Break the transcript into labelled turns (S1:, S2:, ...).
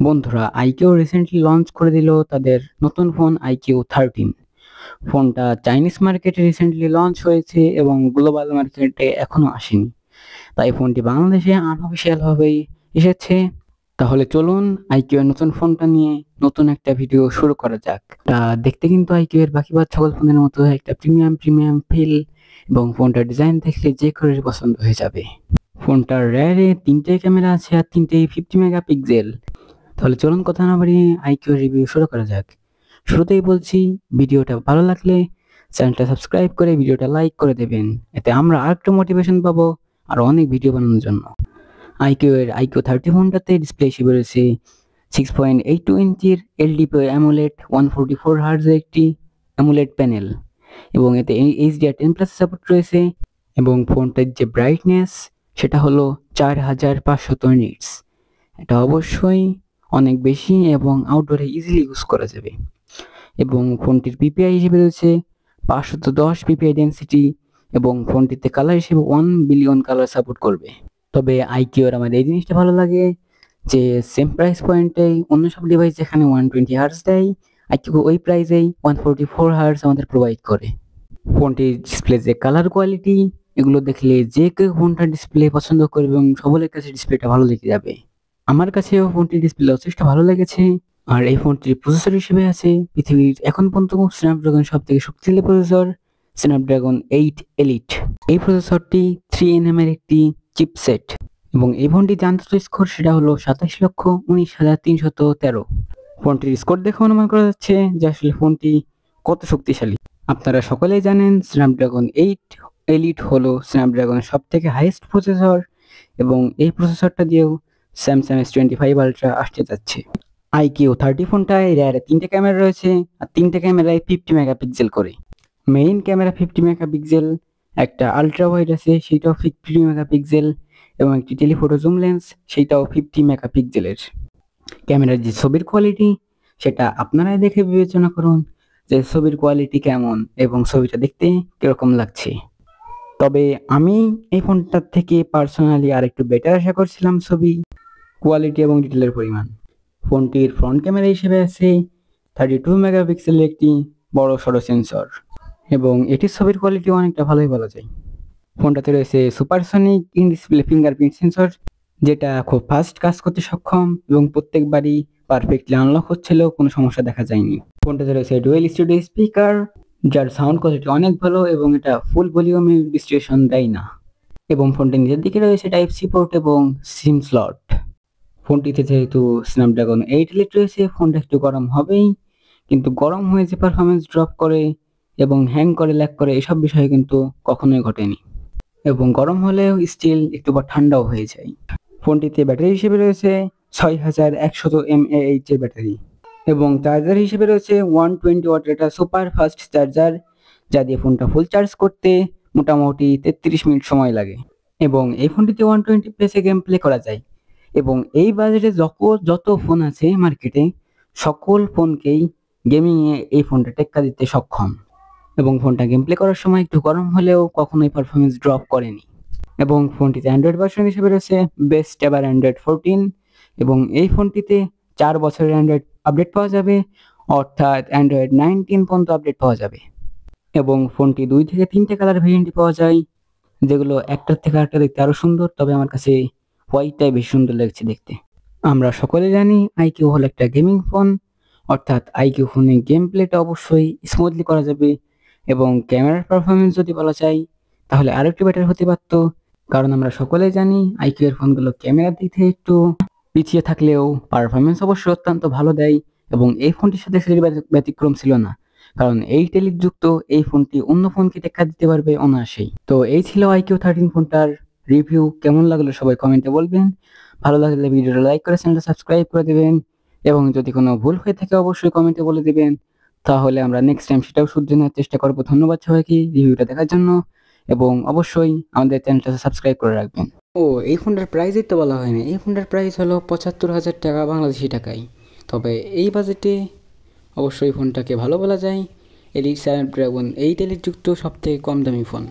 S1: বন্ধুরা, IQ recently launch করে দিল তাদের নতুন ফোন IQ13। ফোনটা চাইনিজ মার্কেটে রিসেন্টলি লঞ্চ হয়েছে এবং গ্লোবাল মার্কেটে এখনো আসেনি, তাই ফোনটি বাংলাদেশে আনঅফিসিয়াল ভাবেই এসেছে। তাহলে চলুন আইকিউ এর নতুন ফোনটা নিয়ে নতুন একটা ভিডিও শুরু করা যাক। দেখতে কিন্তু আইকিউ এর বাকি সকল ফোনের মতো একটা প্রিমিয়াম ফিল, এবং ফোনটার ডিজাইন দেখলে যে কারোরই পছন্দ হয়ে যাবে। ফোনটার রেয়ারে 3টে ক্যামেরা আছে আর 3টেই 50 মেগাপিক্সেল। তাহলে চলুন কথা না বাড়িয়ে আইকিউ রিভিউ শুরু করা যাক। শুরুতেই বলছি, ভিডিওটা ভালো লাগলে চ্যানেলটা সাবস্ক্রাইব করে ভিডিওটা লাইক করে দেবেন, এতে আমরা আরেকটু মোটিভেশন পাবো আর অনেক ভিডিও বানানোর জন্য। আইকিউ এর IQ30 ফোনটাতে ডিসপ্লে হিসেবে রয়েছে 6.82 ইঞ্চির LDPI AMOLED 144 হার্টজের একটি AMOLED প্যানেল, এবং এতে HDR10+ সাপোর্ট রয়েছে, এবং ফোনটার যে ব্রাইটনেস সেটা হলো 4500 নিটস। এটা অবশ্যই অনেক বেশি এবং আউটডোরে ইজিলি ইউজ করা যাবে। এবং ফোনটির PPI হিসেবে রয়েছে 510 PPI ডেন্সিটি, এবং ফোনটিতে কালার হিসেবে 1 বিলিয়ন কালার সাপোর্ট করবে। তবে আইকিউর আমার এই জিনিসটা ভালো লাগে যে সেম প্রাইস পয়েন্টে অন্য সব ডিভাইস যেখানে 120 হার্টজ দেয়, আইকিউ ওই প্রাইসেই 144 হার্টজ আমাদের প্রোভাইড করে। ফোনটির ডিসপ্লে যে কালার কোয়ালিটি, এগুলো দেখলে যে কেউ ফোনটার ডিসপ্লে পছন্দ করবে এবং সকলের কাছে ডিসপ্লেটা ভালো লেগে যাবে। আমার কাছেও ফোনটির ডিসপ্লে যথেষ্ট ভালো লেগেছে। আর এই ফোনটির প্রসেসর হিসেবে আছে পৃথিবীর এখন পর্যন্ত স্ন্যাপড্রাগন সব থেকে শক্তিশালী প্রসেসর, স্ন্যাপড্রাগন 8 এলিট। এই প্রসেসরটি 3nm এর একটি চিপসেট, এবং এই ফোনটির আন্তর্জাতিক স্কোর সেটা হলো 27,19,313। ফোনটির স্কোর দেখে অনুমান করা যাচ্ছে যে আসলে ফোনটি কত শক্তিশালী। আপনারা সকলেই জানেন স্ন্যাপড্রাগন 8 এলিট হলো স্ন্যাপড্রাগনের সব থেকে হাইয়েস্ট প্রসেসর, এবং এই প্রসেসরটা দিয়েও স্যামসাং S25 আলট্রা আসতে যাচ্ছে। IQ30 ফোনটায় রেয়ারে 3টে ক্যামেরা রয়েছে আর 3টে ক্যামেরায় 50 মেগাপিক্সেল করে। মেইন ক্যামেরা 50 মেগাপিক্সেল, একটা আলট্রা ওয়াইড আছে সেটাও 50 মেগাপিক্সেল, এবং একটি টেলিফোটো জুম লেন্স সেটাও 50 মেগাপিক্সেলের। ক্যামেরার যে ছবির কোয়ালিটি সেটা আপনারাই দেখে বিবেচনা করুন যে ছবির কোয়ালিটি কেমন এবং ছবিটা দেখতে কিরকম লাগছে। তবে আমি এই ফোনটার থেকে পার্সোনালি আর একটু বেটার আশা করছিলাম ছবি কোয়ালিটি এবং ডিটেলের পরিমাণ। ফোনটির ফ্রন্ট ক্যামেরা হিসেবে আছে 32 মেগাপিক্সেলের একটি বড় সড়ো সেন্সর, এবং এটির ছবির কোয়ালিটি অনেকটা ভালোই বলা যায়। ফোনটাতে রয়েছে supersonic in display fingerprint sensor, যেটা খুব ফাস্ট কাজ করতে সক্ষম এবং প্রত্যেকবারই পারফেক্টলি আনলক হচ্ছিলেও কোনো সমস্যা দেখা যায়নি। ফোনটাতে রয়েছে ডুয়েল স্টুডিও স্পিকার, যার সাউন্ড কোয়ালিটি অনেক ভালো এবং এটা ফুল ভলিউমে ডিস্ট্রিবিউশন দেয় না। এবং ফোনটির নিচের দিকে রয়েছে টাইপ-সি পোর্ট এবং সিম স্লট। ফোনটিতে যেহেতু স্ন্যাপড্রাগন 8 এলিট রয়েছে, ফোনটা একটু গরম হবেই, কিন্তু গরম হয়ে যে পারফরমেন্স ড্রপ করে এবং হ্যাং করে ল্যাগ করে এসব বিষয় কিন্তু কখনোই ঘটেনি, এবং গরম হলেও স্টিল একটু বা ঠান্ডাও হয়ে যায়। ফোনটিতে ব্যাটারি হিসেবে রয়েছে 6100 mAh এর ব্যাটারি, এবং চার্জার হিসেবে রয়েছে 120 ওয়াটের একটা সুপার ফাস্ট চার্জার, যা দিয়ে ফোনটা ফুল চার্জ করতে মোটামুটি 33 মিনিট সময় লাগে। এবং এই ফোনটিতে 120 প্লাসে গেম প্লে করা যায়, এবং এই বাজেটে যত ফোন আছে মার্কেটে সকল ফোনকেই গেমিংয়ে এই ফোনটা টেক্কা দিতে সক্ষম। এবং ফোনটা গেম প্লে করার সময় একটু গরম হলেও কখনোই পারফরমেন্স ড্রপ করেনি। এবং ফোনটিতে অ্যান্ড্রয়েড ভার্সন হিসেবে রয়েছে বেস্ট এভার অ্যান্ড্রয়েড 14, এবং এই ফোনটিতে 4 বছরের অ্যান্ড্রয়েড আপডেট পাওয়া যাবে, অর্থাৎ অ্যান্ড্রয়েড 19 পর্যন্ত আপডেট পাওয়া যাবে। এবং ফোনটি 2 থেকে 3টে কালার ভেরিয়েন্টে পাওয়া যায়, যেগুলো একটার থেকে আরেকটা দেখতে আরো সুন্দর, তবে আমার কাছে হোয়াইটটাই বেশি সুন্দর লাগছে দেখতে। আমরা সকলে জানি আইকিউ হলো একটা গেমিং ফোন, অর্থাৎ আইকিউ ফোনে গেম প্লেটা অবশ্যই স্মুথলি করা যাবে, এবং ক্যামেরার পারফরমেন্স যদি বলা যায় তাহলে আরো একটু বেটার হতে পারত, কারণ আমরা সকলেই জানি আইকিউ এর ফোনগুলো ক্যামেরার দিক থেকে একটু পিছিয়ে থাকলেও পারফরমেন্স অবশ্যই অত্যন্ত ভালো দেয়। এবং এই ফোনটির সাথে সেটির ব্যতিক্রম ছিল না, কারণ এই টেলিট যুক্ত এই ফোনটি অন্য ফোনকে টেক্কা দিতে পারবে অনায়াসেই। তো এই ছিল IQ13 ফোনটার রিভিউ। কেমন লাগলো সবাই কমেন্টে বলবেন। ভালো লাগলে ভিডিওটা লাইক করে চ্যানেলটা সাবস্ক্রাইব করে দেবেন, এবং যদি কোনো ভুল হয়ে থাকে অবশ্যই কমেন্টে বলে দেবেন, তাহলে আমরা নেক্সট টাইম সেটাও শুধরে নেওয়ার চেষ্টা করবো। ধন্যবাদ সবাইকে রিভিউটা দেখার জন্য, এবং অবশ্যই আমাদের চ্যানেলটা সাবস্ক্রাইব করে রাখবেন। এই ফোনটার প্রাইসই তো বলা হয়নি। এই ফোনটার প্রাইস হলো 75,000 টাকা বাংলাদেশি টাকায়। তবে এই বাজেটে অবশ্যই ফোনটাকে ভালো বলা যায়। এটি স্ন্যাপড্রাগন 8 এলিট যুক্ত সবথেকে কম দামি ফোন।